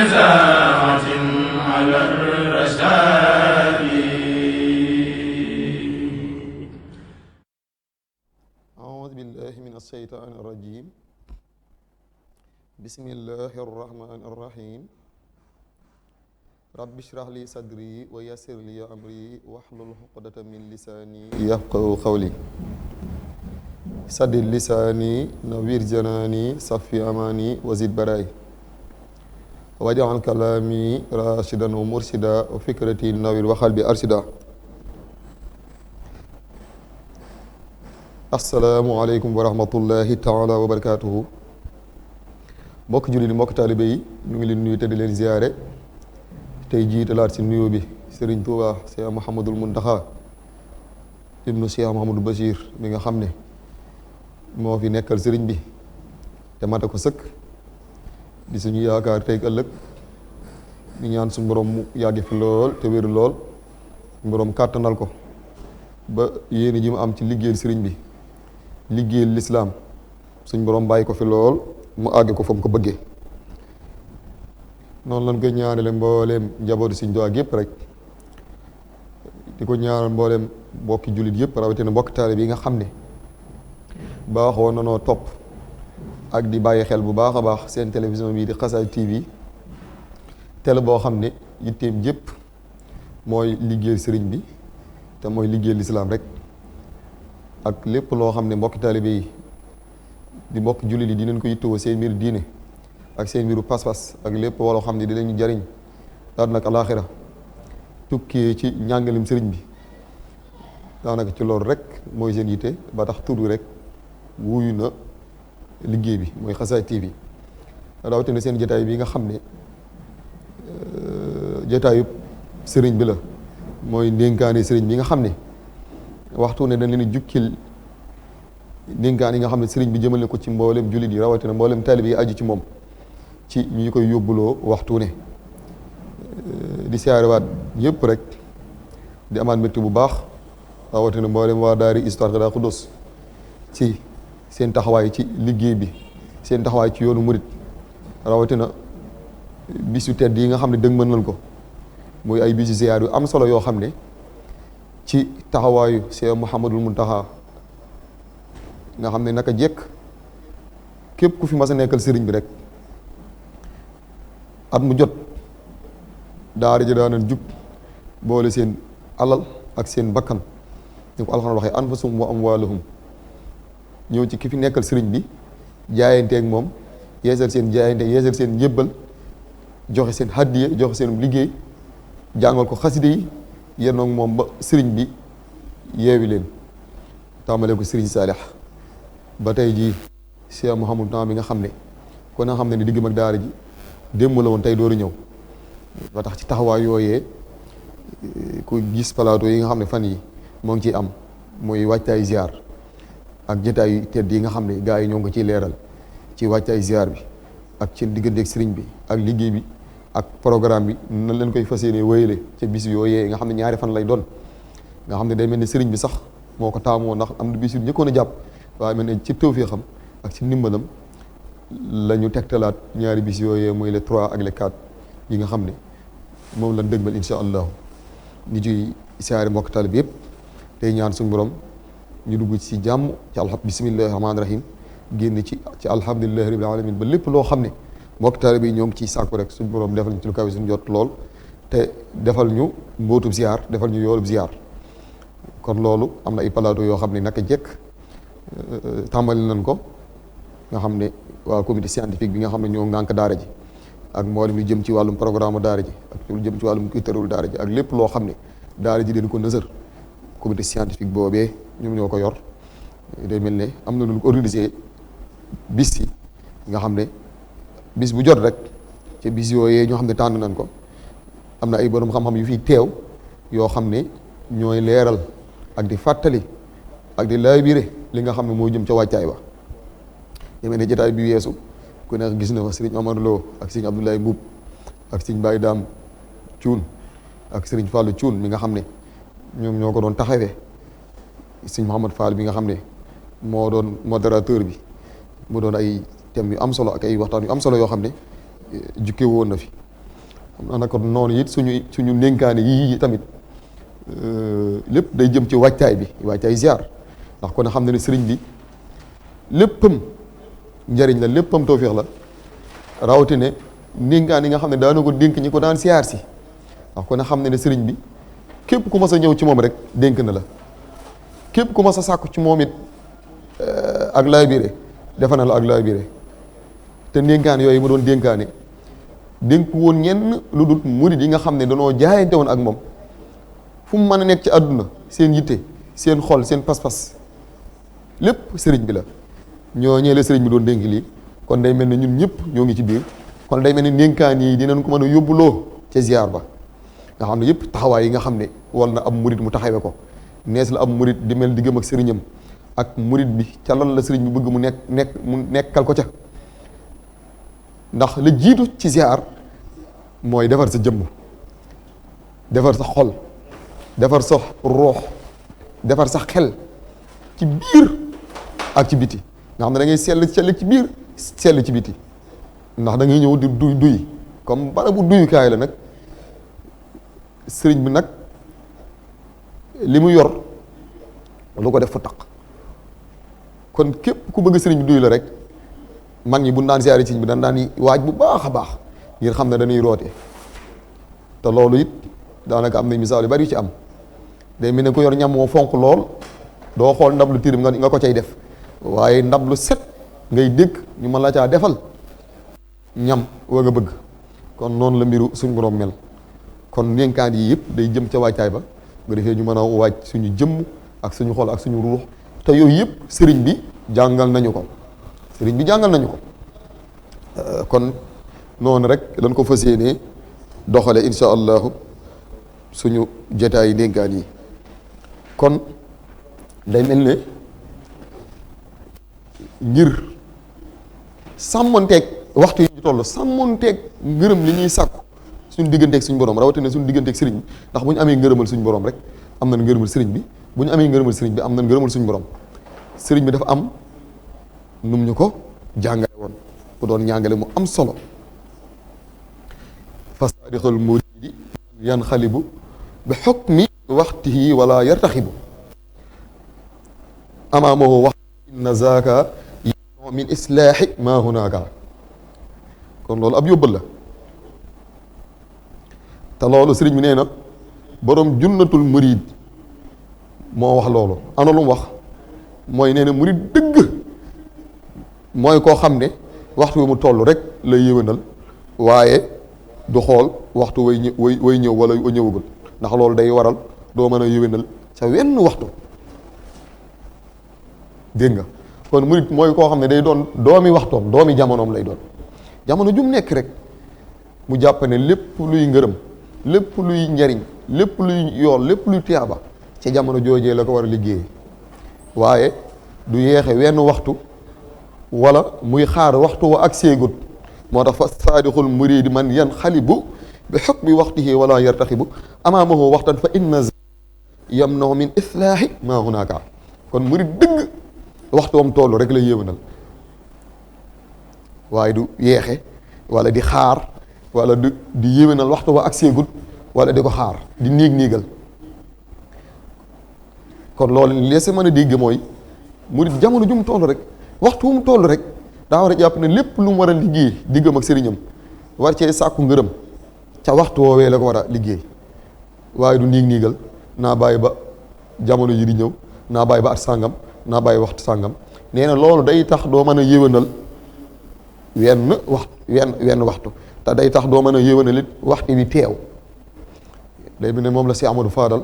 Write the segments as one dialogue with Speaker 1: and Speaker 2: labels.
Speaker 1: ساعة على الرشاد
Speaker 2: أعوذ بالله من الشيطان الرجيم بسم الله الرحمن الرحيم رب اشرح لي صدري ويسر لي أمري واحلل عقدة من لساني يفقهوا قولي سدد لساني نوير جناني صفي أماني وزد برائي واجعل كلامي راشدا ومرشدا وفكرتي نوير وقلبي أرشدا asalaamaaleykum wa rahmatullahi taala wa barakaatuhu mbokk jullit mbokk taalibe yi ñu ngi leen nuyu te di leen ziyaare tey jiitalaat ci nuyu bi Serigne Touba Cheikh Mouhamadul Mountakha ibnu Cheikh Mouhamadou Bachir mi nga xam ne moo fi nekkal Serigne bi te mata ko sëkk di suñu yaakaar tey ëllëg ñu ñaan suñu borom mu yàgg fi lool te wéru lool suñu borom kàttanal ko ba yéene ji mu am ci liggéeyal Serigne bi liggéeyal lislaam suñ borom bàyyi ko fi lool mu àgg ko fa mu ko bëggee noonu lañ koy ñaanale mbooleem njabootu Sëriñ Tuubaa yëpp rek di ko ñaanal mbooleem mbokki jullit yëpp rawatina mbokki taalibe yi nga xam ne baaxoo nanoo topp ak di bàyyi xel bu baax a baax seen télévision bii di Xasaayid TV télé boo xam ne yitteem yëpp mooy liggéeyal sëriñ bi te mooy liggéeyal lislaam rek ak lépp loo xam ne mbokki taalibe yi di mbokki jullit yi dinañ ko yittewoo seen mbir diine ak seen mbiru pas-pas ak lépp loo xam ne dinañu jariñ àdduna ak alaaxira tukkee ci njàngalim sëriñ bi daanaka ci loolu rek mooy seen yitte ba tax tur rek wuyu na liggéey bi mooy Xasaayid TV rawatina seen jotaay bi nga xam ne jotaayu sëriñ bi la mooy ndénkaane sëriñ bi nga xam ne waxtu ne dañ leen jukkil ndénkaan yi nga xam ne sëriñ bi jëmale ko ci mboolem jullit yi rawatina mboolem taalibe yi aju ci moom ci ñu koy yóbbuloo waxtu ne di siyaarewaat yëpp rek di amaat mbégte bu baax rawatina mboolem waa daari Hizbut Tarqiyyah Xudoos ci seen taxawaay ci liggéey bi seen taxawaay ci yoonu murit rawatina bis yu tedd yi nga xam ne dëgg mën nañ ko muy ay bisu ziyaar yu am solo yoo xam ne ci taxawaayu Cheikh Mouhamadul Mountakha nga xam ne naka jekk képp ku fi mas a nekkal sëriñ bi rek at mu jot daara ji daana jug boole seen alal ak seen bakkan ñu ko alxuraan waxee anfusahum wa amwaaluhum ñëw ci ki fi nekkal sëriñ bi jaayanteeg moom yeesal seen jaayante yeesal seen njébbal joxe seen hàddiya joxe seen liggéey jàngal ko xaside yi yéen ak moom ba sëriñ bi yeewi leen tàmbalee ko sëriñ Saalix ba tey jii Cheikh Mouhamadou Temps bi nga xam ne kon nga xam ne ni diggam ak daara ji démb la woon tey dooru ñëw ba tax ci taxawaay yooyee ku gis plateau yi nga xam ne fan yi moo ngi ciy am mooy wàccaay ziar ak jotaay tedd yi nga xam ne gars yi ñoo ngi ko ciy leeral ci wàccaay ziar bi ak ci digganteeg sëriñ bi ak liggéey bi ak programme bi nan leen koy fas yéene wéyale ca bis yooyee nga xam ne ñaari fan lay doon nga xam ne day mel ni sëriñ bi sax moo ko taamoo ndax am na bis yu njëkkoon a jàpp waaye mel ne ci tawfeexam ak ci ndimbalam la ñu tegtalaat ñaari bis yooyee muy le 3 ak le 4 yi nga xam ne moom lañ dëgmal incha allahu ñu ciy siyaare mbokk taalibe bi yëpp tey ñaan suñu borom ñu dugg ci jàmm ci bismillahi rahmaani rahim génn ci alhamdulillahi rabbil alamin ba lépp loo xam ne mbokk taalibe yi ñoo ngi ciy sàkku rek suñu borom defal ñu ci lu kawe suñu jot lool te defal ñu mbootub ziar defal ñu yoolub ziar kon loolu am na ay plateau yoo xam ne naka jekk tàmbali nañ ko nga xam ne waa comité scientifique bi nga xam ne ñoo ngànk daara ji ak mboolem lu jëm ci wàllum programme daara ji ak lu jëm ci wàllum kittarul daara ji ak lépp loo xam ne daara ji dañ ko nësër comité scientifique boobee ñoom ñoo ko yor day mel ne am na lu ko organisé bis yi nga xam ne bis bu jot rek ci bis yooyee ñoo xam ne tànn nañ ko am na ay borom xam-xam yu fiy teew yoo xam ne ñooy leeral ak di fàttali ak di laabire li nga xam ne moo jëm ca wàccaay ba yemee ne jotaay bi weesu ku nekk gis na fa Serigne Omar Lo ak Serigne Abdoulaye Mbuub ak Serigne Baye Daam Cuun ak Serigne Fallou Cuun mi nga xam ne ñoom ñoo ko doon taxawee Serigne Mouhamad Fall bi nga xam ne moo doon modérateur bi mu doon ay thèmes yu am solo ak ay waxtaan yu am solo yoo xam ne jukke woon na fi xam naa naka noonu it suñu ndénkaane yii tamit lépp day jëm ci waajtaay ziar ndax kon xam na ne sëriñ bi léppam njariñ la léppam tawféex la rawatina ndénkaan yi nga xam ne daana ko dénk ñi ko daan siyaar si ndax kon xam ne sëriñ bi képp ku mas a ñëw ci moom rek dénk na la képp ku mas a sàkku ci moom it ak laabire defa na la ak laabire te ndénkaan yooyu mu doon dénkaane dénk woon ñenn lu dul murid yi nga xam ne danoo jaayante woon ak moom fu mu mën a nekk ci àdduna seen yitte seen xol seen pas-pas lépp sëriñ bi la ñoo ñeele sëriñ bi doon dénk lii kon day mel ne ñun ñëpp ñoo ngi ci biir kon day mel ne ndénkaan yi dinañ ko mën a yóbbuloo ca ziar ba nga xam ne yëpp taxawaay yi nga xam ne wal na am murid mu taxawee ko nees la am murid di mel diggam ak sëriñam ak murid bi ca lan la sëriñ bi bëgg mu nekkal ko ca ndax la jiitu ci ziar mooy defar sa jëmm defar sa xol defar sa ruux defar sa xel ci biir ak ci biti nga xam ne da ngay sell ci biir sell ci biti ndax da ngay ñëw di duy comme barabu duyukaay la nag sëriñ bi nag li mu yor lu ko def fu taq kon képp ku bëgg sëriñ bi duy la rek mag ñi bu daan siyaare sëriñ bi daan waaj bu baax a baax ngir xam ne dañuy roote te loolu it daanaka am na misaal yu bari yu ci am day mel ne ko yor ñam moo fonk lool doo xool ndab lu tirim nga ko cay def waaye ndab lu set ngay dégg ñu mën la caa defal ñam wa nga bëgg kon noonu la mbiru suñ borom mel kon ndénkaan yi yëpp day jëm ca waajtaay ba nga defee ñu mën a waaj suñu jëmm ak suñu xol ak suñu ruux te yooyu yëpp sëriñ bi jàngal nañu ko kon noonu rek lañ ko fas yéenee doxale insha allahu suñu jotaay ndénkaan yi kon day mel ne ngir sàmmonteeg waxtu yi ñu toll sàmmonteeg ngërëm li ñuy sàkku suñu digganteeg suñu borom rawatina suñu digganteeg sëriñ bi ndax bu ñu amee ngërëmal suñu borom rek am na ngërëmal sëriñ bi bu ñu amee ngërëmal sëriñ bi am na ngërëmal suñu borom sëriñ bi dafa am num ñu ko jàngale woon ku doon ñàngale mu am solo fasaadixul muridi yanxalibu bi xukmi waxtihi wala yartaxibu amaamahu wax inna zaaka min islaaxi ma hunaaka kon loolu ab yóbbal la te loolu sëriñ bi nee na boroom junnatul murid moo wax loolu ana lu mu wax mooy nee na murid dëgg mooy koo xam ne waxtu wi mu toll rek lay yéwénal waaye du xool waxtu way ñëw wala way ñëwagul ndax loolu day waral doo mën a yéwénal ca wenn waxtu dégg nga kon murid mooy koo xam ne day doon doomi waxtoom doomi jamonoom lay doon jamono jum nekk rek mu jàpp ne lépp luy ngërëm lépp luy njariñ lépp luy yool lépp luy tiyaaba ci jamono joojee la ko war a liggéeyee waaye du yeexe wenn waxtu wala muy xaar waxtu wa ak seegut moo tax fa saadixul muridi man yanxalibu bi xukmi waxtihi wala yartaxibu amaamahu waxtan fa inna yamnahu min islaahi ma hunaka kon murid dëgg waxtoom toll rek lay yéwénal waaye du yeexe wala di xaar wala di yéwénal waxtu wa ak seegut wala di ko xaar di niigal kon loolu li si mën a dégg mooy murid jamono ju mu toll rek waxtu wu mu toll rek daa war a jàpp ne lépp lu mu war a liggéey diggam ak sëriñam war cee sàkku ngërëm ca waxtu woowee la ko war a liggéey waaye du niigal naa bàyyi ba jamono ji di ñëw naa bàyyi ba at sàngam naa bàyyi waxtu sàngam nee na loolu day tax doo mën a yéwénal wenn waxtu te day tax doo mën a yéwénal it waxtu wi teew day bi ne moom la si Amadou Fadal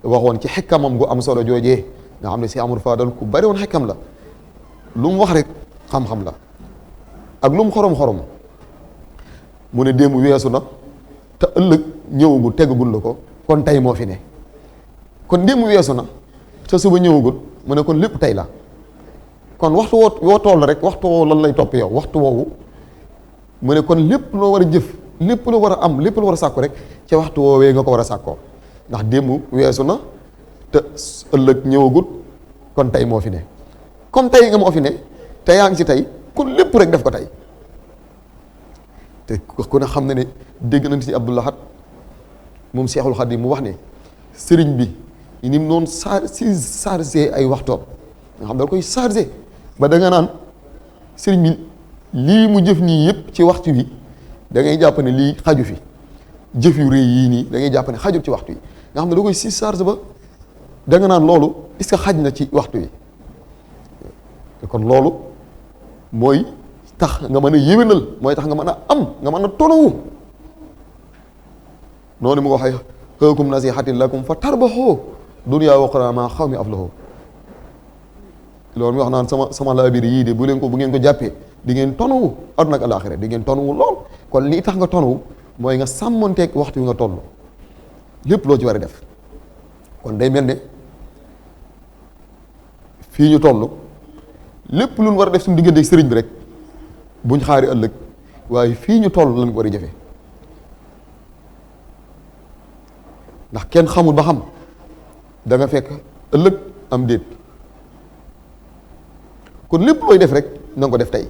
Speaker 2: waxoon ci xekkamam gu am solo joojee nga xam ne si Amadou Fadal ku bari woon xekkam la lu mu wax rek xam-xam la ak lu mu xorom-xorom mu ne démb weesu na te ëllëg ñëwagul tegagul la ko kon tey moo fi ne kon démb weesu na te suba ñëwagul mu ne kon lépp tey la kon waxtu woo toll rek waxtu woowu lan lay topp yow waxtu woowu mu ne kon lépp loo war a jëf lépp loo war a am lépp loo war a sàkku rek ca waxtu woowee nga ko war a sàkkoo ndax démb weesu na te ëllëg ñëwagut kon tey moo fi ne comme tey nga moo fi ne te yaa ngi ci tey kon lépp rek def ko tey te ku ne xam na ne dégg nañ ci Abdou Lahad moom Seexul Xadiim mu wax ne sëriñ bi ni mu noonu chargé ay waxtoom nga xam da koy chargé ba da nga naan sëriñ bi lii mu jëf nii yëpp ci waxtu wi da ngay jàpp ne lii xaju fi jëf yu rëy yii nii da ngay jàpp ne xajul ci waxtu wi nga xam ne da koy si chargé ba da nga naan loolu est-ce que xaj na ci waxtu wi kon loolu mooy tax nga mën a yéwénal mooy tax nga mën a am nga mën a tonawu noonu mu ko waxee xëakum nasihatin lakum fa tarbaxoo dunya wa uxraa maa xaw mi aflaxoo loolu mu wax naan sama laabiri yii de bu ngeen ko jàppee di ngeen tonawu àdduna ak alaaxira di ngeen tonawu lool kon lii tax nga tonawu mooy nga sàmmonteeg waxtu wi nga toll lépp loo ci war a def kon day mel ne fii ñu toll lépp lu ñu war a def suñu digganteeg sëriñ bi rek buñ xaari ëllëg waaye fii ñu toll lañ ko war a jëfe ndax kenn xamul ba xam da nga fekk ëllëg am déet kon lépp looy def rek na nga ko def tey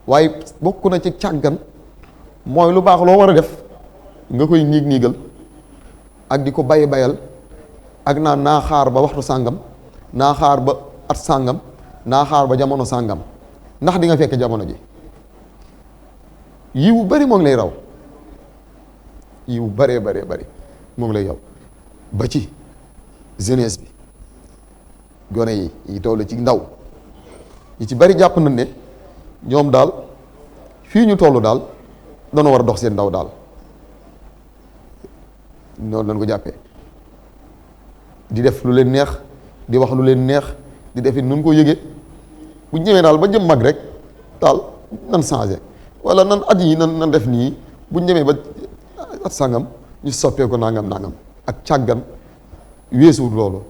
Speaker 2: waaye bokk na ci càggan mooy lu baax loo war a def nga koy niigal ak di ko bayal ak naa xaar ba waxtu sàngam naa xaar ba at sàngam naa xaar ba jamono sàngam ndax di nga fekk jamono ji yiwu bari moo ngi lay raw yiwu baree bari moo ngi lay yow ba ci jeunesse bi gone yi toll ci ndaw yi ci bari jàpp nañ ne ñoom daal fii ñu toll daal dañoo war a dox seen ndaw daal noonu lañ ko jàppee di def lu leen neex di wax lu leen neex di def it nun ko yëgee bu ñëwee daal ba jëm mag rek daal nan changé wala nan at yi nan def nii bu ñëwee ba at sàngam ñu soppee ko nangam ak càggan weesuwut loolu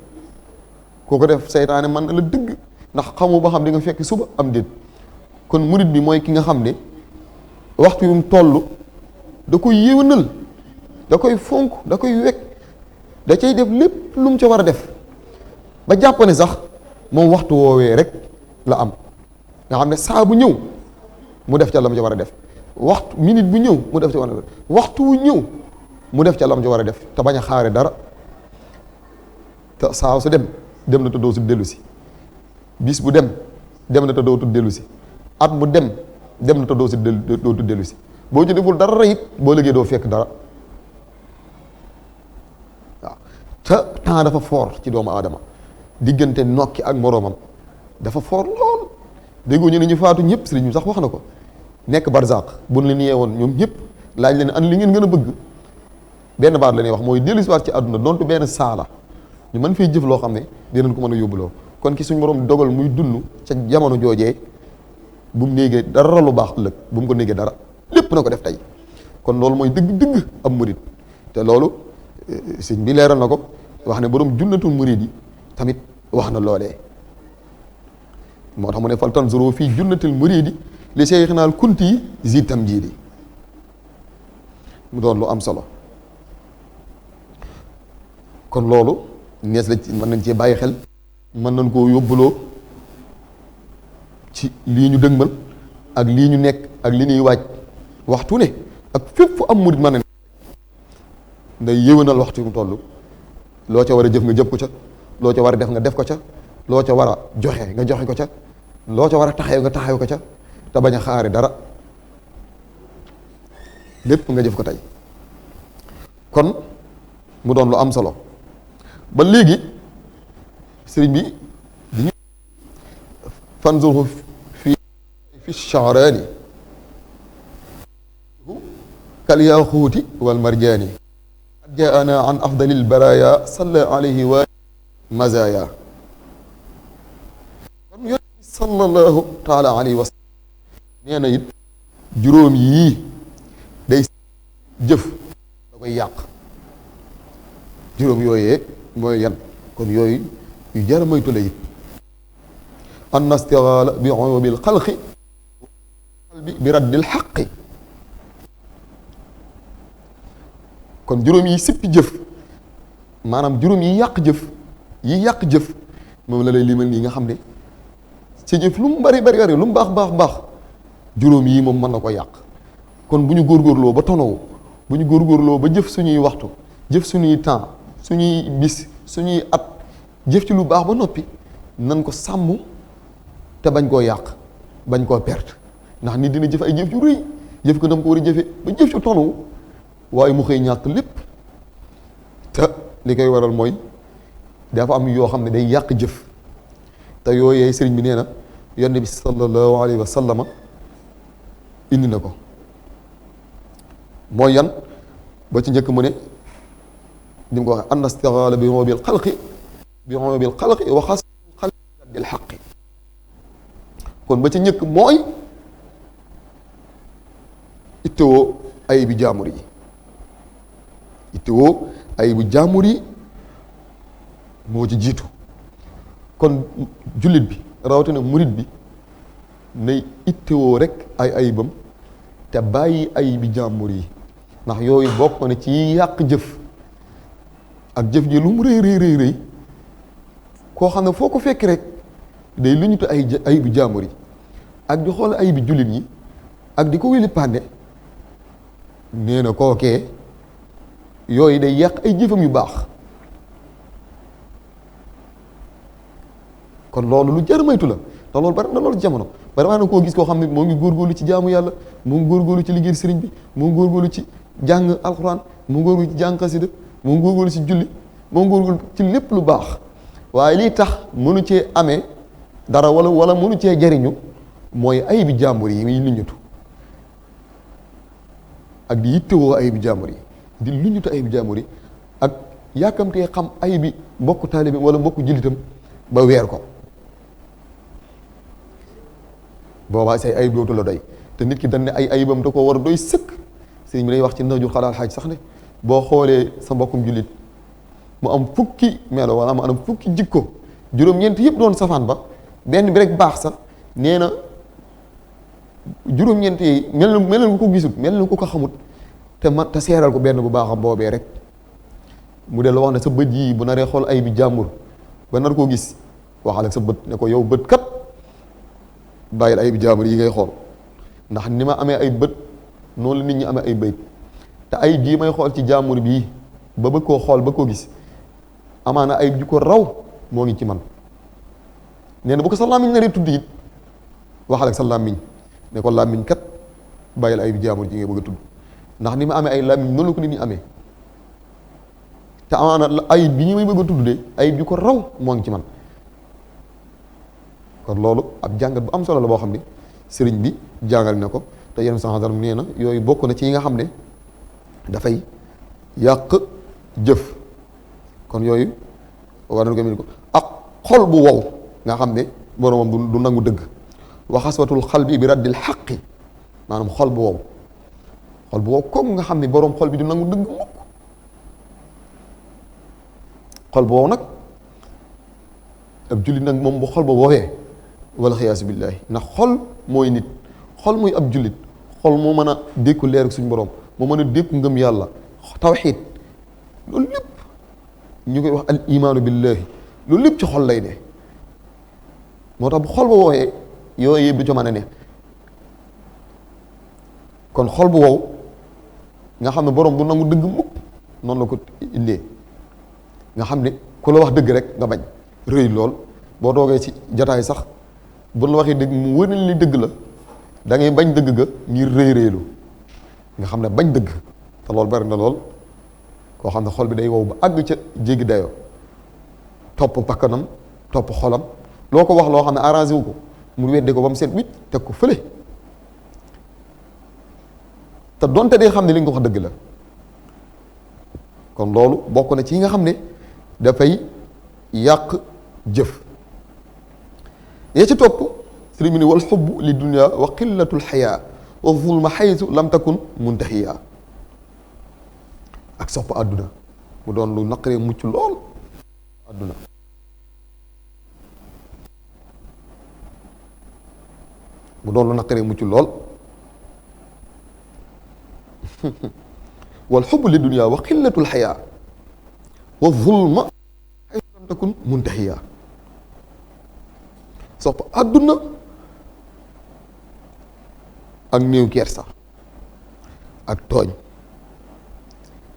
Speaker 2: koo ko def seytaane man na la dëgg ndax xamu ba xam di nga fekk suba am déet kon murit bi mooy ki nga xam ne waxtu yu mu toll da koy yéwénal da koy fonk da koy wekk da cay def lépp lu mu ca war a def ba jàpp ne sax moom waxtu woowee rek la am nga xam ne saa bu ñëw mu def ca la mu ca war a def waxtu minute bu ñëw mu def ca war a def waxtu wu ñëw mu def ca la mu ca war a def te bañ a xaare dara te saa su dem na te doo su dellu si bis bu dem na te dootul dellu si at bu dem na te dootul dellu si boo ci deful dara it boo liggéey doo fekk dara waaw te temps dafa fort ci doomu aadama diggante nokki ak moroomam dafa fort lool déggoo ñu ne ñu faatu ñëpp sëriñ bi sax wax na ko nekk barzaq buñ leen yee woon ñoom ñëpp laaj leen an li ngeen gën a bëgg benn baat la ñuy wax mooy dellu si waat ci àdduna donte benn saala ñu mën fay jëf loo xam ne dinañ ko mën a yóbbuloo kon ki suñ borom dogal muy dund ca jamono joojee bu mu néegee dara lu baax ëllëg bu mu ko néegee dara lépp na ko def tey kon loolu mooy dëgg am murid te loolu sëñ bi leeral na ko wax ne borom junnatul murid yi tamit wax na loolee moo tax mu ne fal tanzuru fii junnatil muridi li seyxinaa al kunti yi zi tamjiidi mu doon lu am solo kon loolu nees la ci mën nañ cee bàyyi xel mën nañ koo yóbbuloo ci lii ñu dëgmal ak lii ñu nekk ak li ñuy waaj waxtu ne ak fépp fu am murid mën na nday yéwénal waxtu mu toll loo ca war a jëf nga jëf ko ca loo ca war a def nga def ko ca loo ca war a joxe nga joxe ko ca loo ca war a taxaw nga taxaw ko ca te bañ a xaari dara lépp nga jëf ko tey kon mu doon lu am solo ba léegi sëriñ bi di ñu fanzuru fi sha'rani kal yaxuuti wal marjaani qad jaana an afdalil baraya salla alayhi wa mazaya kon yonent bi sallallahu taala alayhi wa sallam nee na it juróom yii day jëf da koy yàq juróom yooyee mooy yan kon yooyu yu jar a moytu la it an nastigaala bi uyubil xalqi bi raddil xaqi kon juróom yi sippi jëf maanaam juróom yi yàq jëf moom la lay limal nii nga xam ne ci jëf lu mu bari lu mu baax juróom yii moom mën na ko yàq kon bu ñu góorgóorloo ba tonawu, bu ñu góorgóorloo ba jëf suñuy waxtu, jëf suñuy temps, suñuy bis, suñuy at, jëf ci lu baax ba noppi nan ko sàmm te bañ koo yàq, bañ koo perte. ndax nit dina jëf ay jëf yu rëy, jëf ko dama ko war a jëfe ba jëf ci tonawu, waaye mu xëy ñàkk lépp. te li koy waral mooy dafa am yoo xam ne day yàq jëf, te yooyee sëriñ bi nee na yonent bi sallallahu alayhi wa sallama indi na ko. mooy yan ba ci njëkk mu ne ni mu ko waxee an istighal bi bil xalqi wa xas xalqi bil xaqi. kon ba ci njëkk mooy ittewoo ay bi jaamur yi, ittewoo ay bu jaamur yi moo ci jiitu. kon jullit bi rawatina murit bi nay ittewoo rek ay ayibam te bàyyi ay bi jaamur yi, ndax yooyu bokk na ci yàq jëf. ak jëf ji lu mu rëy rëy rëy koo xam ne foo ko fekk rek day lu ñu te ay bi jaamur yi ak di xool ay bi jullit yi ak di ko wéli pànde, nee na kookee yooyu day yàq ay jëfam yu baax. kon loolu lu jar maytu la, te loolu bari na loolu jamono bari na koo gis koo xam ne moo ngi góorgóorlu ci jaamu yàlla, moo ngi góorgóorlu ci liggéey sëriñ bi, moo ngi góorgóorlu ci jàng alxuraan, moo ngi góorgóorlu ci jàng xasida, moo ngi góorgóorlu ci julli, moo ngi góorgóorlu ci lépp lu baax. waaye lii tax mënu cee amee dara wala mënu cee jariñu mooy ay bi jàmbur yi muy luñutu ak di yittewoo ay bi jàmbur yi, di luñutu ay bi jàmbur yi ak yàkkamtee xam ay bi mbokku taalibe wala mbokku jullitam ba weer ko. boobaa say ayib dootu la doy, te nit ki dañ ne ay ayibam da ko war a doy sëkk. sëñ bi lay wax ci Nahjul Xalaal xaaj sax ne boo xoolee sa mbokkum jullit mu am fukki melo wala mu am fukki jikko, juróom-ñeent yëpp doon safaan ba, benn bi rek baax sax, nee na juróom-ñeent yi mel na ko gisut, mel na ko xamut, te seeral ko benn bu baaxam boobee rek. mu del wax ne sa bët yii bu naree xool ay bi jàmbur ba nar koo gis, waxal ak sa bët ne ko yow bët kat bàyyil ay bi jàmbur yi ngay xool, ndax ni ma amee ay bët noonu la nit ñi amee ay bëyit, te ay jii may xool ci jàmbur bii ba bëgg koo xool ba koo gis, amaana ay ju ko raw moo ngi ci man. nee na bu ko sa làmmiñ naree tudd it waxal ak sa làmmiñ ne ko làmmiñ kat bàyyil ay bi jàmbur ji ngay bëgg a tudd, ndax ni ma amee ay làmmiñ noonu la ko nit ñi amee, te amaana ay bi ñu may bëgg a tudd de ay ju ko raw moo ngi ci man. kon loolu ab jàngat bu am solo la boo xam ne sëriñ bi jàngal na ko, te yenn saa nee na yooyu bokk na ci yi nga xam ne dafay yàq jëf. kon yooyu war na ko ak xol bu wow nga xam ne boromam du nangu dëgg, wa xaswatul xalbi bi raddil xaqi, maanaam xol bu wow comme nga xam ne borom xol bi du nangu dëgg mukk. xol bu wow nag ab jullit nag moom bu xol ba woowee wala xiyaasu billaahi, ndax xol mooy nit, xol mooy ab jullit, xol moo mën a dékku leer ak suñu borom, moo mën a dékku ngëm yàlla, tawxiid, loolu lépp ñu koy wax al imaanu billaahi, loolu lépp ci xol lay ne. moo tax bu xol ba woowee yooyu yëpp du ca mën a ne. kon xol bu wow nga xam ne borom du nangu dëgg mukk, noonu la ko indee, nga xam ne ku la wax dëgg rek nga bañ, rëy lool. boo toogee ci jataay sax bu la waxee dëgg mu wër li dëgg la, da ngay bañ dëgg ga ngir rëylu, nga xam ne bañ dëgg. te loolu bari na lool koo xam ne xol bi day wow ba àgg ca jéggi dayoo, topp bakkanam, topp xolam, loo ko wax loo xam ne arrangé wu ko mu weddi ko ba mu seet wicc teg ko fële, te donte day xam ne li nga ko wax dëgg la. kon loolu bokk na ci yi nga xam ne dafay yàq jëf. yee ci topp sëriñ bi ni wal xubbu li dunya wa qillatul xayaa wa zulma xaytu lam takun muntahiya. ak sopp àdduna mu doon lu naqaree mucc lool. àdduna mu doon lu naqaree mucc lool. wal xubbu li dunya wa qillatul xayaa wa zulma xaytu lam takun muntahiya. sopp àdduna ak néew kersa ak tooñ.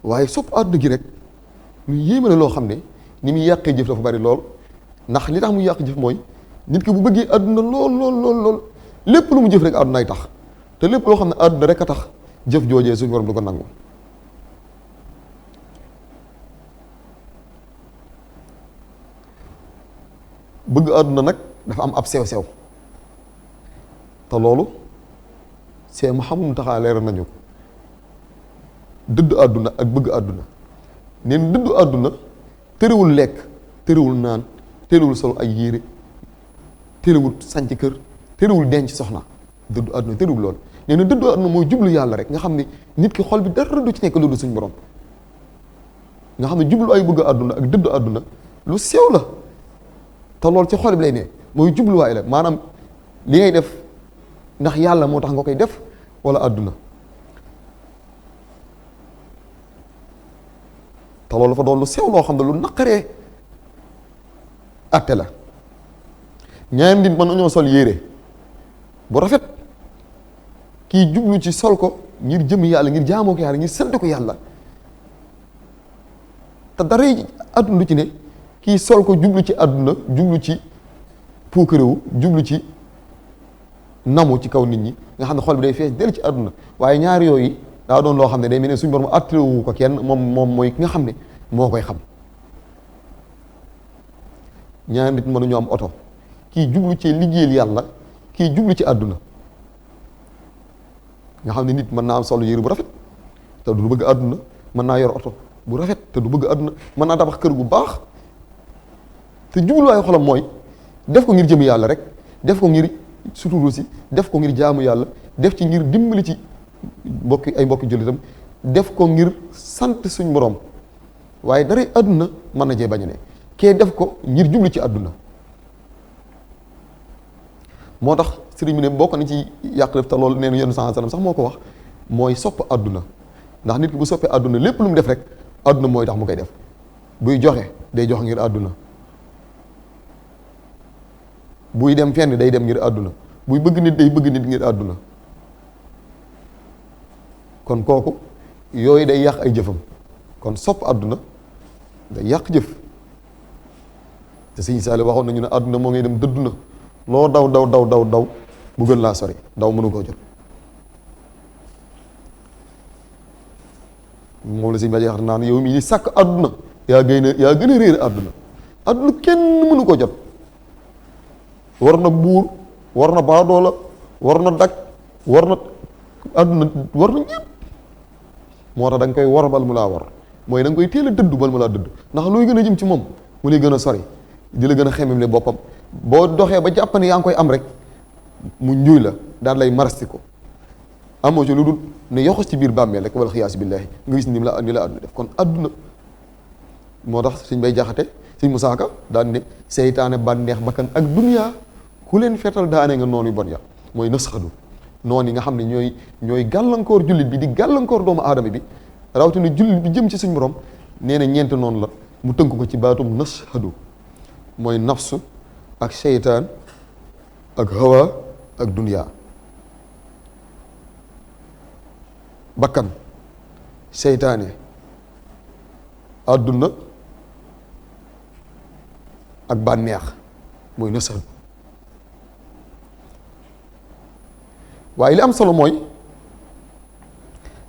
Speaker 2: waaye sopp àdduna gi rek lu yéeme la loo xam ne ni muy yàqee jëf dafa bari lool, ndax li tax mu yàq jëf mooy nit ki bu bëggee àdduna lool lépp lu mu jëf rek àddunaay tax, te lépp loo xam ne àdduna rek a tax jëf joojee suñu borom du ko nangu. bëgg àdduna nag dafa am ab sew-sew te loolu see Muhammadu taxaa leeral nañu ko. dëddu àdduna ak bëgg àdduna neen dëddu àdduna tëriwul lekk, tëriwul naan, tëriwul solo ay yére, tëriwul sanc kër, tëriwul denc soxna. dëddu àdduna tëriwul loolu. nee na dëddu àdduna mooy jublu yàlla rek, nga xam ne nit ki xol bi dara du ci nekk lu dul suñu borom. nga xam ne jublu ay bëgg àdduna ak dëddu àdduna lu sew la, te loolu ci xol bi lay ne mooy jubluwaay la, maanaam li ngay def ndax yàlla moo tax nga koy def wala àdduna. te loolu dafa doon lu sew loo xam ne lu naqaree atte la. ñaari nit mën nañoo sol yére bu rafet, kii jublu ci sol ko ngir jëm yàlla, ngir jaamoo ko yàlla, ngir sant ko yàlla, te dara àdduna lu ci ne. kii sol ko jublu ci àdduna, jublu ci puukarewu, jublu ci namu ci kaw nit ñi, nga xam ne xol bi day fees del ci àdduna. waaye ñaari yooyu daa doon loo xam ne day mel ne suñu borom attéwu ko kenn, moom mooy ki nga xam ne moo koy xam. ñaari nit mënuñu am oto, kii jublu ci liggéeyal yàlla, kii jublu ci àdduna. nga xam ne nit mën naa am solo yére bu rafet te du bëgg àdduna, mën naa yor oto bu rafet te du bëgg àdduna, mën naa tabax kër gu baax te jubluwaayu xolam mooy def ko ngir jëm yàlla rek, def ko ngir suturu si, def ko ngir jaamu yàlla, def ci ngir dimbali ci mbokki jullitam, def ko ngir sant suñ borom. waaye dara àdduna mën na cee bañ a ne, kee def ko ngir jublu ci àdduna. moo tax sëriñ bi ne bokk na ci yàq def te loolu nee na yenn saa sax moo ko wax, mooy sopp àdduna. ndax nit ki bu soppee àdduna lépp lu mu def rek àdduna mooy tax mu koy def. buy joxe day joxe ngir àdduna, buy dem fenn day dem ngir àdduna, buy bëgg nit day bëgg nit ngir àdduna. kon kooku yooyu day yàq ay jëfam. kon sopp àdduna day yàq jëf. te sëñ Saaliw waxoon nañu ne àdduna moo ngay dem dëddu na, loo daw bu gën laa sori, daw mënu koo jot. moom la sëñ ba jeexat naan yow mii di sàkk àdduna yaa gën a réer àdduna. àdduna kenn mënu koo jot. war na buur, war na baadoola, war na dak, war na àdduna, war na ñëpp. moo tax da nga koy war bal mu laa war, mooy da nga koy teel a dëddu bal mu laa dëdd. ndax looy gën a jëm ci moom mu lay gën a sori, di la gën a xemem le boppam. boo doxee ba jàpp ne yaa ngi koy am rek mu njuuy la daan lay marasti ko, amoo ci lu dul ne yoxos ci biir bàmmeel rek wala xiyaas billaahi nga gis ni la àdduna def. kon àdduna moo tax suñ bay jaxate suñ Musaa Ka daan ne seytaane bànneex bakkan ak duniyaa ku leen fetal daane nga noonu yu bon ya. mooy nasxadu noonu yi nga xam ne ñooy gàllankoor jullit bi, di gàllankoor doomu aadama bi, rawatina jullit bi jëm ci suñ borom. nee na ñeent noonu la mu tënk ko ci baatum nasxadu, mooy nafsu ak seytaan ak hawa ak duniyaa. bakkan, seytaane, àdduna ak bànneex mooy nasxadu. waaye li am solo mooy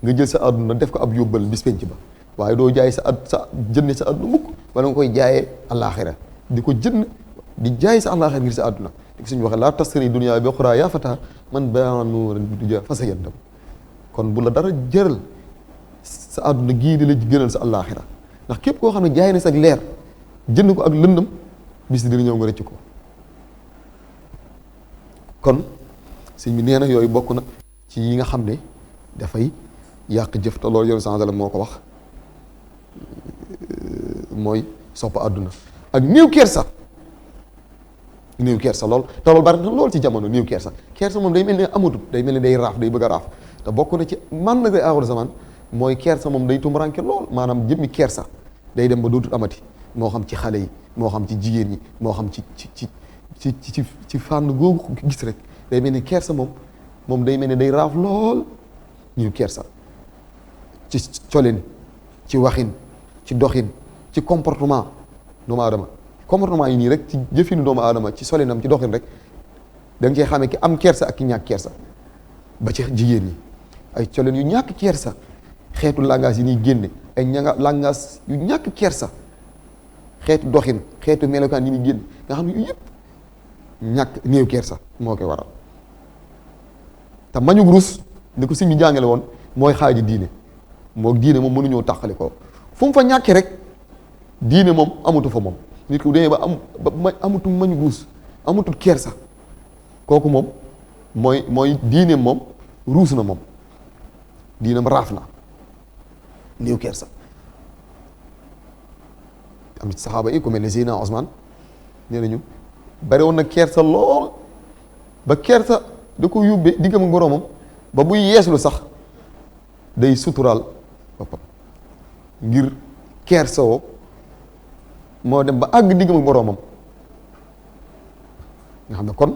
Speaker 2: nga jël sa àdduna def ko ab yóbbal bis penc ba, waaye doo jaay sa jënd sa àdduna mukk, wala nga koy jaayee àllaaxira di ko jënd di jaay sa àllaaxira ngir sa àdduna. di ko suñu waxee laa tasri dunya bi uxraa yaa fataa man baa nuuran bi dunya fa sayaddam. kon bu la dara jëral sa àdduna gii di la gënal sa àllaaxira, ndax képp koo xam ne jaay na sa leer jënd ko ak lëndëm, bis dina ñëw nga rëcc ko. kon sëñ bi nee na yooyu bokk na ci yi nga xam ne dafay yàq jëf, te loolu yoonu sens la moo ko wax, mooy sopp àdduna ak néew kersa. néew kersa lool, te loolu bari na lool ci jamono. néew kersa moom day mel ne amatut, day mel ne day raaf, day bëgg a raaf. te bokk na ci man na koy aaxul zaman mooy kersa moom day tumuraanke lool, maanaam jëmmi kersa day dem ba dootut amati, moo xam ci xale yi, moo xam ci jigéen ñi, moo xam ci fànn googu gis rek day mel ni kersa moom day mel ni day raaf lool. ñu kersa ci colin, ci waxin, ci doxin, ci comportement doomu aadama comportement yi nii rek ci jëfinu doomu aadama ci solinam ci doxin rek da nga cee xamee ki am kersa ak ki ñàkk kersa. ba ci jigéen ñi ay colin yu ñàkk kersa, xeetu langage yi ñuy génne ay langage yu ñàkk kersa, xeetu doxin xeetu melokaan yi ñuy génne nga xam ne yu yëpp ñàkk néew kersa moo koy waral. te mañug rus ni ko sëñ bi jàngale woon mooy xaaji diine moo diine moom mënuñoo tàqali ko fu mu fa ñàkkee rek diine moom amatu fa moom. nit ku demee ba amatu mañug rus amatul kersa kooku moom mooy diine moom ruus na moom diinam raaf na néew kersa. am ci saxaaba yi ku mel ne Seydina Ousmane nee nañu bari woon na kersa lool ba kersa da ko yóbbee diggam ak boroomam ba buy yeeslu sax day suturaal boppam ngir kersa woo moo dem ba àgg diggam ak boroomam nga xam ne kon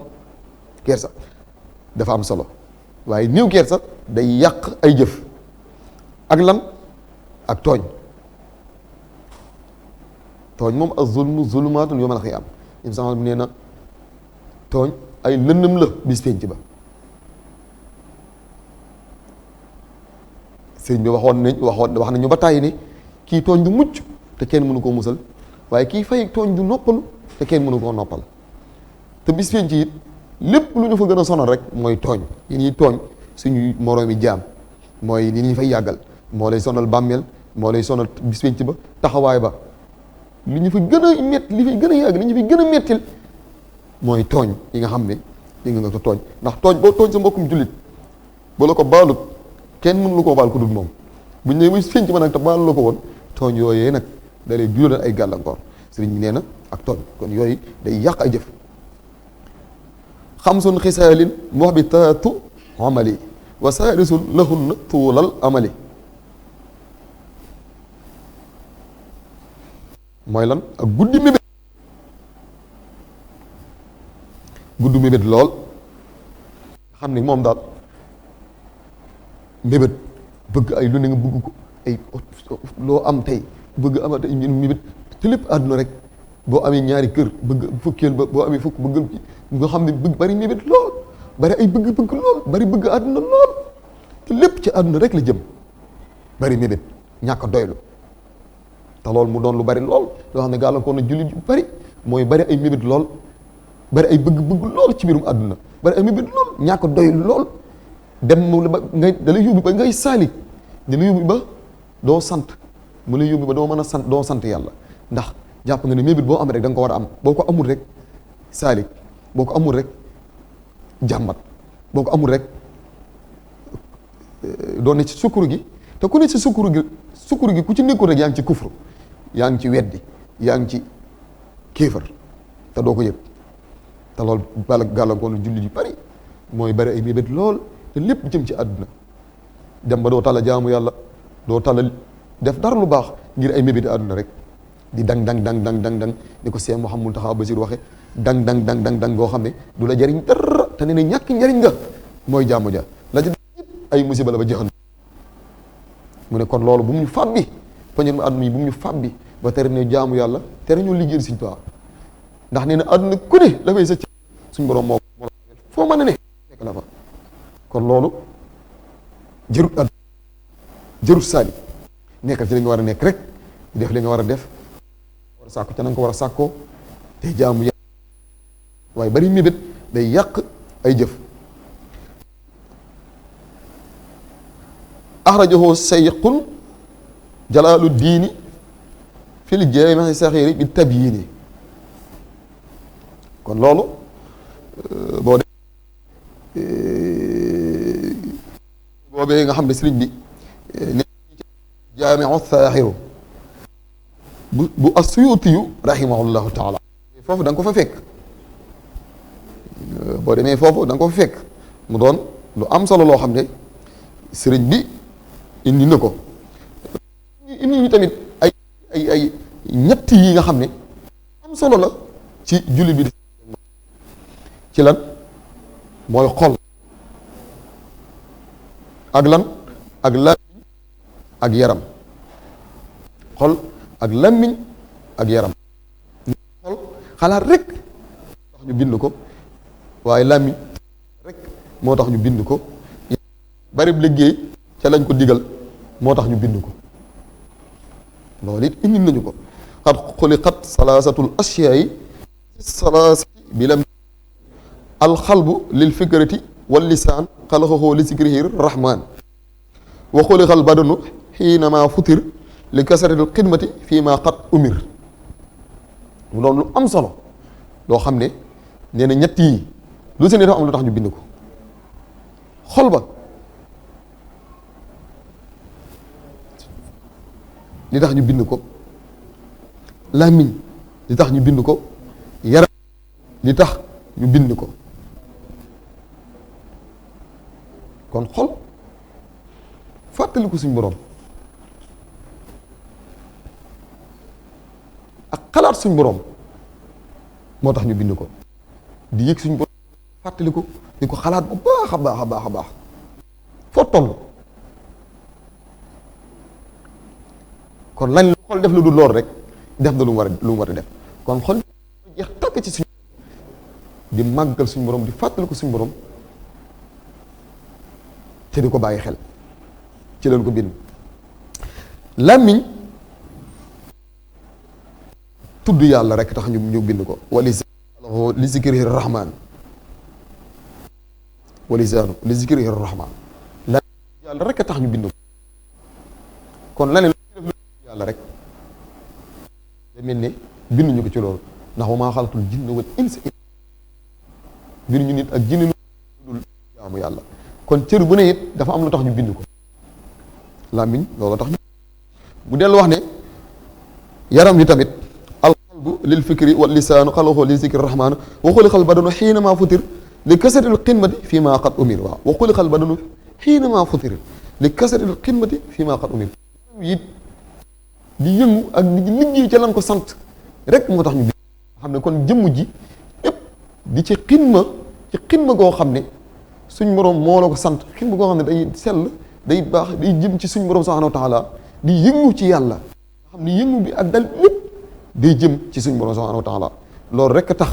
Speaker 2: kersa dafa am solo waaye néew kersa day yàq ay jëf ak lan ak tooñ moom az-zulmu zulumaatun yawmal qiyaama im sama bi nee na tooñ ay lëndëm la bis penc ba. sëriñ bi wax nañu ba tàyyi ne kii tooñ du mucc te kenn mënu koo musal waaye kii fay tooñ du noppalu te kenn mënu koo noppal te bis penc it lépp lu ñu fa gën a sonal rek mooy tooñ yi ñuy tooñ suñuy moroomi jaam mooy li ñuy fay yàggal moo lay sonal bàmmeel moo lay sonal bis penc ba taxawaay ba li ñu fi gën a métti li fi gën a yàgg li ñu fi gën a méttil mooy tooñ yi nga xam ne yi nga ko tooñ ndax tooñ boo tooñ sa mbokkum jullit ba la ko baalut kenn mënu lu koo baal ku dul moom buñ ne muy penc ma nag te baalu la ko woon tooñ yooyee nag da lay jural ay gàllankoor sëriñ bi nee na ak tooñ kon yooyu day yàq ay jëf. xamsun xisaalin muhbitaatu amali wa saadisun lahunna tuulal amali mooy lan ak guddi mébét lool xam ne moom daal mébét bëgg ay lu ne nga bëgg ko ay loo am tey bëgg ama tey mébét te lépp àdduna rek boo amee ñaari kër bëgg fukkeel ba boo amee fukk bëggal nga xam ne bëgg bari mébét lool bari ay bëgg lool bari bëgg àdduna lool te lépp ci àdduna rek la jëm bari mébét ñàkk a doylu te loolu mu doon lu bari lool loo xam ne gàllankoor na jullit yu bari mooy bari ay mébét lool bari ay bëgg lool ci mbirum àdduna bari ay mébét lool ñàkk a doylu lool dem mu la ba ngay da lay yóbbu ba ngay saalik dina yóbbu ba doo sant mu lay yóbbu ba doo mën a sant doo sant yàlla ndax jàpp nga ne mébét boo am rek da nga ko war a am boo ko amul rek saalik boo ko amul rek jàmbat boo ko amul rek doo ne ci sukkuru gi te ku ne ci sukkuru gi ku ci nekkul rek yaa ngi ci kufru yaa ngi ci weddi yaa ngi ci kéefar te doo ko yëg te loolu bala gàllankoor na jullit yu bari mooy bari ay mébét lool te lépp jëm ci àdduna dem ba doo tala jaamu yàlla doo tala def dara lu baax ngir ay mébéti àdduna rek di dang ni ko Cheikh Mouhamadou Mountakha Bassirou waxe dang boo xam ne du la jariñ dara te nee na ñàkk njariñ nga mooy jaamu ja la ci ay musiba la ba jeexal mu ne kon loolu bu mu ñu fàbbi poñet ma àdduna yi bu mu ñu fàbbi ba tere ne jaamu yàlla tere ñu liggéeyal Sëriñ Tuubaa ndax nee na àdduna ku ne la fay sëcc suñ borom moo foo mën a ne nekk la fa kon loolu jërut àdduna jërut saali nekkal ci li nga war a nekk rek di def li nga war a def war a sàkku ca na nga ko war a sàkkoo te jaamu yàlla waaye bari mébét day yàq ay jëf. axrajahu sayqun jalaalu diini fil jaami saxiiri bi tabyiini kon loolu boo boobee nga xam ne sëriñ bi ne jaamiu saaxiru bu Asuyuutiyu rahimahullahu taala foofu da nga ko fa fekk boo demee foofu da nga ko fa fekk mu doon lu am solo loo xam ne sëriñ bi indi na ko indi ñu tamit ay ñett yi nga xam ne am solo la ci julli bi ci lan mooy xol ak lan ak làmmiñ ak yaram xol ak làmmiñ ak yaram xol xalaat rek tax ñu bind ko waaye làmmiñ rek moo tax ñu bind ko bari liggéey ca lañ ko digal moo tax ñu bind ko loolu it indi nañu ko xat xuliqat salaasatul asyaai salaasati bi lam alxalbu lil fikrati wal lisaan xalaxaxoo li zikrihi rahmaan wa xuliqal badanu xiinama futir li kasratil xidmati fii ma qad umir mu doon lu am solo loo xam ne nee na ñett yi lu si ne dafa am lu tax ñu bind ko xol ba li tax ñu bind ko làmmiñ li tax ñu bind ko yaram li tax ñu bind ko kon xol fàttaliku suñ borom ak xalaat suñ borom moo tax ñu bind ko di yëg suñ borom fàttaliku di ko xalaat bu baax a baax a baax a baax foo toll kon lañ xol def lu dul lool rek def na lu mu war a def kon xol jeex tàkk ci suñ di màggal suñ borom di fàttaliku suñ borom te di ko bàyyi xel ci leen ko bind làmmiñ tudd yàlla rek tax ñu bind ko li zikrihi rahman wa lisaanu li zikrihi rahman làmmiñ yàlla rek tax ñu bind ko kon laneen lu yàlla rek da mel ne bind ñu ko ci loolu ndax wa maa xalaqtul jinna wal insa bind ñu nit ak jinne lu dul jaamu yàlla kon cër bu ne it dafa am lu tax ñu bind ko làmmiñ loolu tax mu dellu wax ne yaram wi tamit alqalbu lil fikri wal lisaanu xalaxoo li zikri rahmaan wa xuliqal badanu xiinama futir li kasratil xidmati fii ma qad umir waaw wa xuliqal badanu xiinama futir li kasratil xidmati fii ma qad umir it di yëngu ak di liggéey ca lan ko sant rek moo tax ñu bind xam ne kon jëmm ji yëpp di ci xidma goo xam ne suñ borom moo la ko sant xidma goo xam ne day sell day baax day jëm ci suñ borom subhanahu wa taala di yëngu ci yàlla nga xam ne yëngu bi ak dal lépp day jëm ci suñ borom subhanahu wa taala loolu rek a tax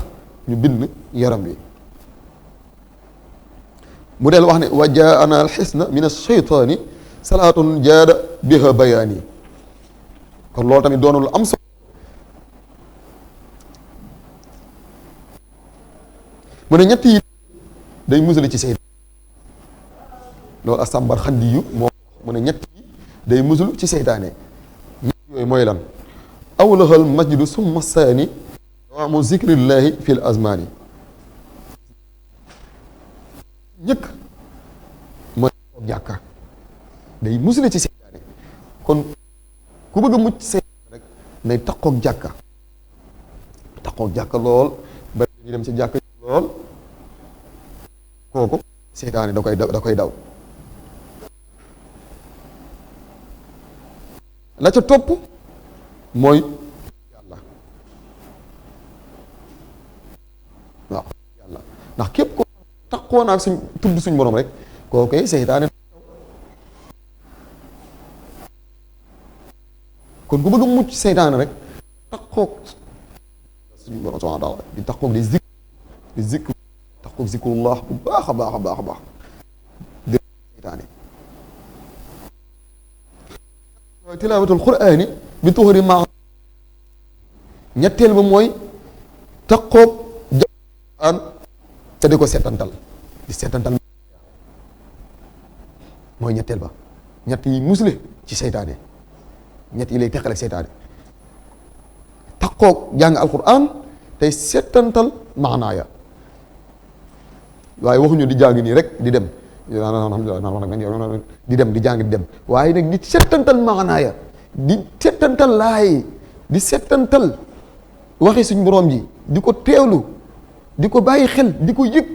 Speaker 2: ñu bind yaram wi mu del wax ne wa jaana al xisna min ash-shaytaani salaatun jaada biha bayaani kon loolu tamit doonul lu am solo mu ne ñett yi day musali ci seytaane loolu asambar xandi yu moo mu ne ñett yi day musul ci seytaane ñett yooyu mooy lan awlahal masjidu summa saani dawaamu zikrillahi fil azmaani ñëkk mooy jàkka day musali ci seytaane kon ku bëgg a mucc seytaane rek nay takkook jàkka lool bari ñu dem ci jàkka lool kooku seytaane da koy daw la ca topp mooy yàlla waaw yàlla ndax képp ko takkoo naak suñ tudd suñ borom rek kooku seytaane kon ku bëgg a mucc seytaane rek takkook suñ borom subhanahu wa taala di takkook di zikr takkook zikrullah bu baax a baax a baax a baax di seytaane tilaawatul quraani bi tuxuri ma ñetteel ba mooy takkoog jaan te di ko seetantal di seetantal mooy ñetteel ba ñett yi musle ci seytaane ñett yi lay teqal ak seytaane takkoog jàng alquran tey seetantal maanaaya waaye waxuñu di jàng nii rek di dem di dem di jàng di dem waaye nag di settantal maanaaya di settantal laay di settantal waxi suñ borom ji di ko teewlu di ko bàyyi xel di ko yëg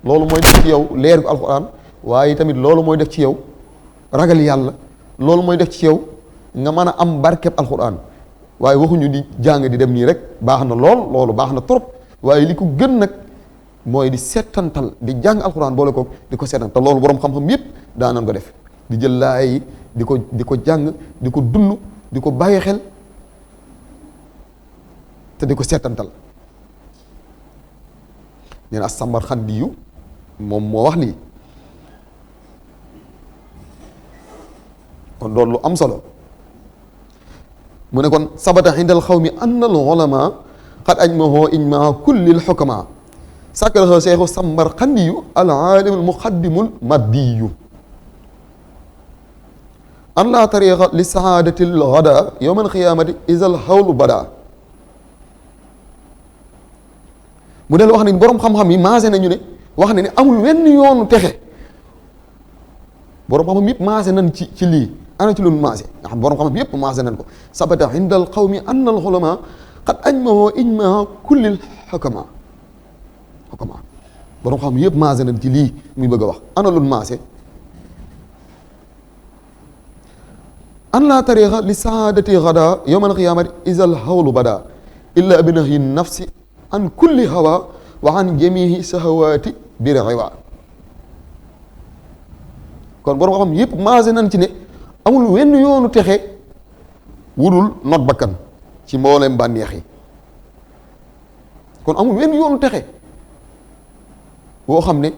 Speaker 2: loolu mooy def ci yow leer gu alxuraan waaye tamit loolu mooy def ci yow ragal yàlla loolu mooy def ci yow nga mën a am barkeb alxuraan waaye waxuñu di jàng di dem nii rek baax na lool loolu baax na trop waaye li ko gën nag mooy di settantal di jàng alxuraan boole ko di ko settantal loolu borom xam-xam yëpp daanan ko def di jël laay yi di ko jàng di ko dund di ko bàyyi xel te di ko seetantal. nee na as-Samarxandi yu moom moo wax lii kon doon lu am solo. mu ne kon sabata indal xawmi anna al ulama qad ajmahu ijmaa kulli al xukama sàkkaraxa cheikhu Samarxandiyu al aalim al muqaddimu al maddiyu an laa tariqa li saadati al gada yowma al qiyaamati isa al xawlu bada. mu del wax ne boroom xam-xam yi maase nañu ne wax ne amul wenn yoonu texe boroom xam-xam yëpp maase nañ ci lii. ana ci loolu maase nga xam borom xam yëpp maase nañ ko sabata inda al qawmi anna al ulama qad ajmahu ijmaa kulli al xukama borom xam yëpp maase nañ ci lii muy bëgg a wax ana loolu maase an laa tariqa li saadati gada yowma al qiyamati isa al hawlu bada illa bi nahyi nafsi an kulli hawa wa an jamihi sahawati bir riwa. kon borom xam yëpp maase nañ ci ne amul wenn yoonu texe wudul not bakkan ci mbooleem bànneex yi. kon amul wenn yoonu texe boo xam ne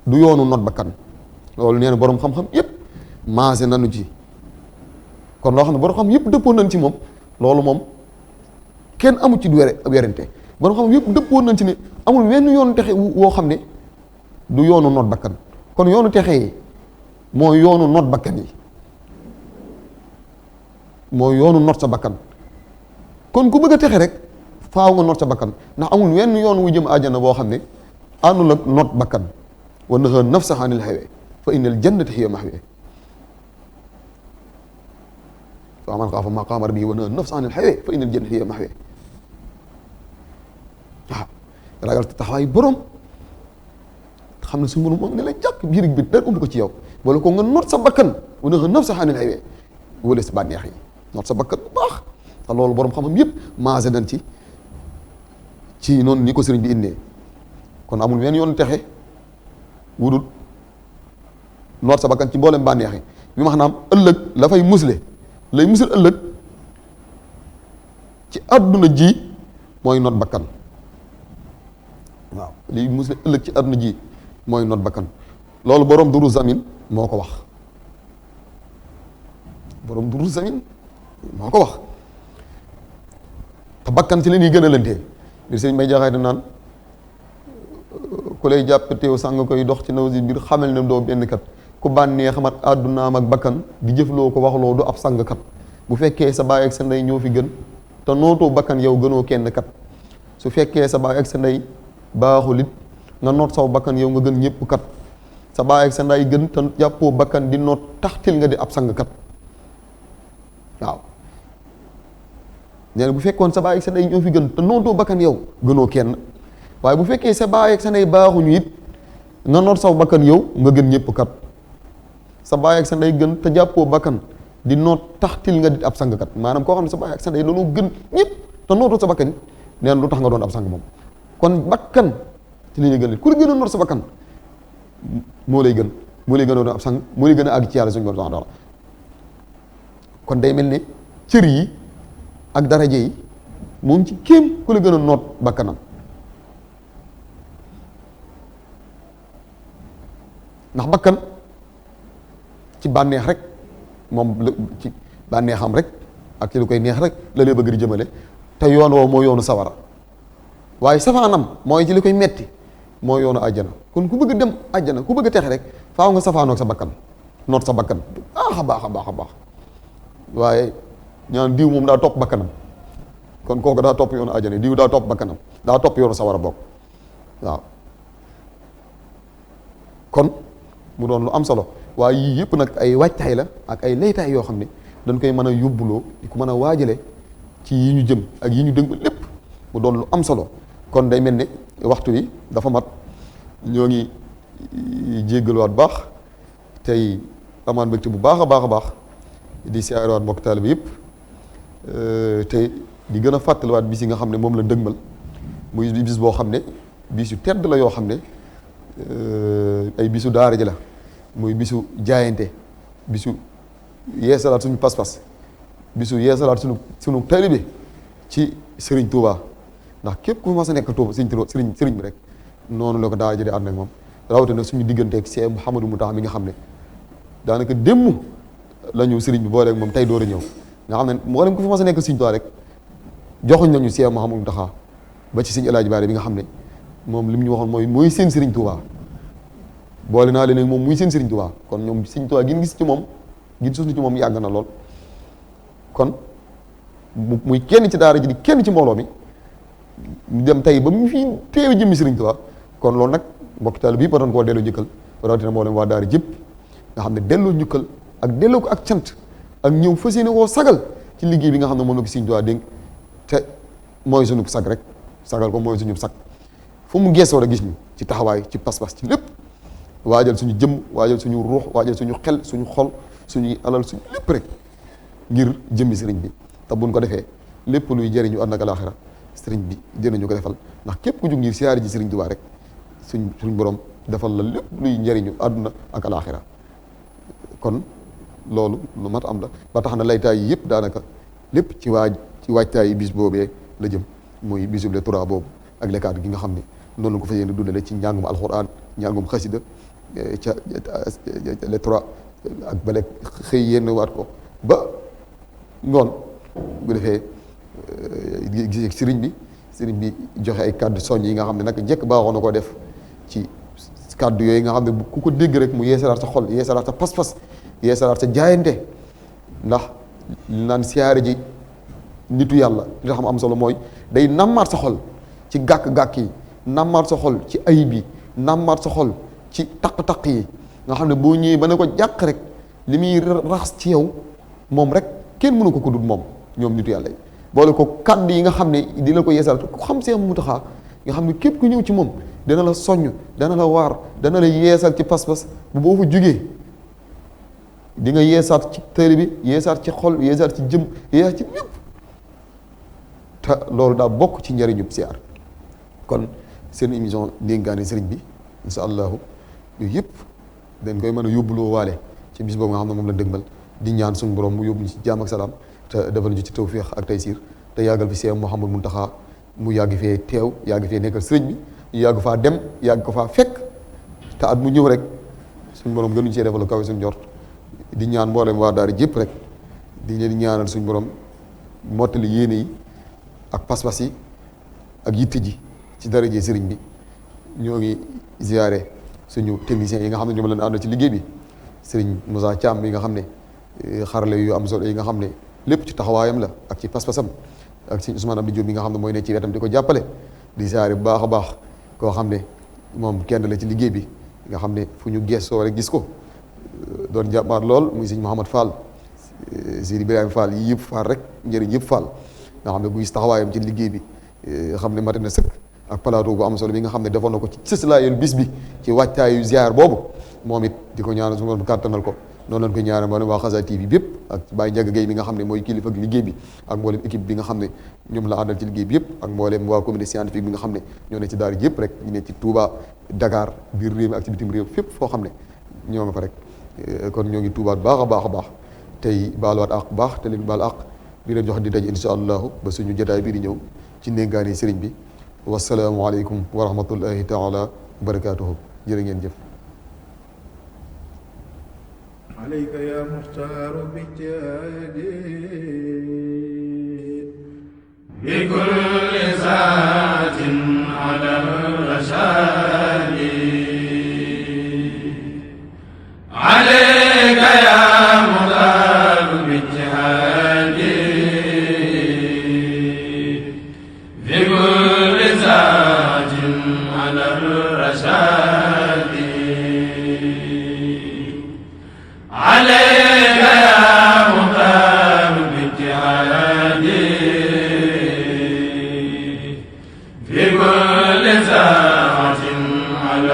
Speaker 2: du yoonu not bakkan loolu nee na boroom xam-xam yëpp maase nañu ci. kon loo xam ne boroom xam yëpp dëppoon nañ ci moom loolu moom kenn amu ci du werante boroom xam yëpp dëppoon nañ ci ne amul wenn yoonu texe woo xam ne du yoonu not bakkan. kon yoonu texe yi mooy yoonu not bakkan yi mooy yoonu not sa bakkan. kon ku bëgg a texe rek faaw nga not sa bakkan ndax amul wenn yoon wu jëm àjjana boo xam ne àndul ak not bakkan wa nahaa nafsa anil hawa fa innal jannata hiya mahwa fa man xaafa maqaama rabbihi wa nahaa nafsa anil hawa fa innal jannata hiya mahwa. waaw ragal taxawaay borom xam ne su mënu moom ne la jàkk biir bi dara umb ko ci yow wala ko nga not sa bakkan wa nahaa nafsa anil hawa wala sa bànneex yi not sa bakkan bu baax te loolu borom xam-xam yëpp maase nañ ci noonu ni ko sëriñ bi indee. kon amul wenn yoon texe wudul noot sa bakkan ci mboolem bànneex yi bi maanaam ëllëg la fay musle lay musul ëllëg ci àdduna ji mooy noot bakkan. waaw liy musle ëllëg ci àdduna ji mooy noot bakkan loolu borom duru zamin moo ko wax borom duru zamin moo ko wax te bakkan ci la ñuy gën a lëntee li sëñ may jaxaay da naan ku lay jàpp teew sàng koy dox ci naw si biir xamal ne doo benn kat ku bànnee xamat àddunaam ak bakkan di jëfloo ko waxloo du ab sàngkat bu fekkee sa baay ak sa ndey ñoo fi gën te nootoo bakkan yow gënoo kenn kat su fekkee sa baay ak sa ndey baaxul it nga noot saw bakkan yow nga gën ñëpp kat sa baay ak sa ndey gën te jàppoo bakkan di noot taxtil nga di ab sàngkat. waaw nee na bu fekkoon sa baay ak sa ndey ñoo fi gën te nootoo bakkan yow gënoo kenn waaye bu fekkee sa baay ak sa ndey baaxuñu it nga noot saw bakkan yow nga gën ñëpp kat sa baay ak sa ndey gën te jàppoo bakkan di noot taxtil nga di ab sangkat maanaam koo xam ne sa baay ak sa ndey dañoo gën ñëpp te nootoo sa bakkan nee na lu tax nga doon ab sang moom. kon bakkan ci li ñuy gën ku la gën a noot sa bakkan moo lay gën a doon ab sang moo lay gën a àgg ci yàlla suñu borom taala. kon day mel ne cër yi ak daraje yi moom ci kéem ku la gën a noot bakkanam. ndax bakkan ci bànneex rek moom ci bànneexam rek ak ci lu koy neex rek la lay bëgg di jëmale te yoon woowu moo yoonu sawara waaye safaanam mooy ci li koy metti moo yoonu àjjana. kon ku bëgg dem àjjana ku bëgg a texe rek faaw nga safaanoog sa bakkan noot sa bakkan baax a baax a baax a baax waaye ñaan diw moom daa topp bakkanam kon kooku daa topp yoonu àjjana diw daa topp bakkanam daa topp yoonu sawara bokk waaw. kon mu doon lu am solo waaye yii yëpp nag ay waajtaay la ak ay laytaay yoo xam ne dañ koy mën a yóbbuloo di ko mën a waajale ci yi ñu jëm ak yi ñu dëng lépp mu doon lu am solo. kon day mel ne waxtu wi dafa mat ñoo ngi jéggaluwaat baax tey amaan mbégte bu baax a baax a baax di siyaarewaat mbokk taalibe bi yëpp tey di gën a fàttaliwaat bis yi nga xam ne moom la dëgmal muy bis boo xam ne bis yu tedd la yoo xam ne ay bisu daara ji la muy bisu jaayante bisu yeesalaat suñu pas-pas bisu yeesalaat suñu taalibe ci Serigne Touba ndax képp ku mas a nekk Touba Serigne bi rek noonu la ko daara ji di ànd ak moom rawatina suñu digganteeg Cheikh Mouhamadou Mountakha mi nga xam ne daanaka démb la ñu Serigne bi booleeg moom tey door a ñëw nga xam ne moo dem ku fi mas a nekk Serigne Touba rek joxuñ nañu Cheikh Mouhamadou Mountakha ba ci Serigne El Hadj Baare bi nga xam ne moom li mu ñu waxoon mooy seen Serigne Touba boole naa leen moom muy seen Serigne Touba kon ñoom Serigne Touba gin gis ci moom gin suuf ci moom yàgg na lool kon muy kenn ci daara ji di kenn ci mbooloo mi ñu dem tey ba mu fi teewe jëmmi Serigne Touba kon loolu nag mbokki taalibe bi ba doon koo delloo njëkkal rawatina mboolem waa daara jëpp nga xam ne delloo njukkal ak delloo ko ak cant ak ñëw fas yéene koo sagal ci liggéey bi nga xam ne moom la ko Serigne Touba dénk te mooy suñu sag rek sagal ko mooy suñu sag fu mu geesoo rek gis ñu ci taxawaay ci pas-pas ci lépp waajal suñu jëmm waajal suñu ruux waajal suñu xel suñu xol suñuy alal suñu lépp rek ngir jëmmi sëriñ bi te buñ ko defee lépp luy jëriñu àddina ak alaaxira sëriñ bi dinañu ko defal ndax képp ku jug ngir siyaare ji sëriñ Tuubaa rek suñ borom defal la lépp luy njëriñu àdduna ak alaaxira kon loolu lu mat am la ba tax na laytaay yi yëpp daanaka lépp ci waajtaay yi bis boobee la jëm muy bisub le Turaa boobu ak lekkaat gi nga xam ne noonu la ko fa yéene dundale ci njàngum alxuraan njàngum xasida ca le Turaa ak bale xëy yenn waat ko ba ngoon bu defee gisee sëriñ bi joxe ay kàddu soññ yi nga xam ne nag njëkk baaxoon na koo def ci kàddu yooyu nga xam ne ku ko dégg rek mu yeesalaat sa xol yeesalaat sa pas-pas yeesalaat sa jaayante ndax naan siyaare ji nitu yàlla li tax am solo mooy day nammaat sa xol ci gàkk-gàkk yi nammaat sa xol ci ayib yi nammaat sa xol ci taq-taq yi nga xam ne boo ñëwee ba ne ko jàq rek li muy raxas ci yow moom rek kenn mënu ko dul moom ñoom nitu yàlla yi boole ko kàddu yi nga xam ne dina ko yeesal ku xam Seex Muntaxa nga xam ne képp ku ñëw ci moom dana la soññ dana la waar dana la yeesal ci pas-pas bu boo fa jugee di nga yeesaat ci tëri bi yeesaat ci xol yeesaat ci jëm yeesaat ci lépp te loolu daa bokk ci njëriñu siyaar kon seen émission ndénkaane sëriñ bi insha allahu yooyu yëpp dañ koy mën a yóbbuloo waale ci bis boobu nga xam ne moom la dëgmal di ñaan suñu borom mu yóbbu ñu ci jaam ak salaam te defal ñu ci tawfiix ak taysiir te yàggal fi Seex Mouhamadou Mountakha mu yàgg fee teew yàgg fee nekkal sëriñ bi ñu yàgg faa dem yàgg ko faa fekk te at mu ñëw rek suñu borom gënuñ see defal kaw suñu jort di ñaan mboolem waa daara jëpp rek di leen ñaanal suñu borom mottali yéene yi ak pas-pas yi ak yitte ji ci daraje sëriñ bi ñoo ngi ziyaare suñu techniciens yi nga xam ne ñoom lañ àndal ci liggéey bi sëriñ Moussa Thiam bi nga xam ne xarale yu am solo yi nga xam ne lépp ci taxawaayam la ak ci pas-pasam ak sëriñ Ousmane Abdou Diop bi nga xam ne mooy ne ci wetam di ko jàppale di ziyaare bu baax a baax koo xam ne moom kenn la ci liggéey bi nga xam ne fu ñu gëstoo rek gis ko doon jàmbaar lool muy sëriñ Mouhamad Fall Sidi Ibrahima Fall yi yëpp Fall rek njëriñ yëpp Fall nga xam ne bu gis taxawaayam ci liggéey bi xam ne mate na sëkk ak plateau bu am solo bi nga xam ne defoon na ko ci sëslaayul bis bi ci wàccaayu ziar boobu moom it di ko ñaanal su ma kàttanal ko noonu lañ ko ñaanal mboolem waa Xasaay TV bi yëpp ak Baye Ndiaga Gueye mi nga xam ne mooy kilifa ak liggéey bi ak mboolem équipe bi nga xam ne ñoom la àndal ci liggéey bi yëpp ak mboolem waa communauté scientifique bi nga xam ne ñoo ne ci daara yëpp rek ñu ne ci Touba Dakar biir réew mi ak ci bitim réew fépp foo xam ne ñoo nga fa rek kon ñoo ngi tuubaat baax a baax a baax tey baaluwaat ak baax te leen baal ak di leen jox di daje insha allahu ba suñu jotaay bii di ñëw ci ndénkaane sëriñ bi wasalaamu aleykum wa rahmatullahi taala wa barakaatuhu jërë ngeen jëf
Speaker 1: عليك يا مختار بالجهاد بكل ذات على الرشاد عليك يا مختار بالجهاد بكل ذات على الرشاد عليك يا مختار بالجهاد في كل ساعة على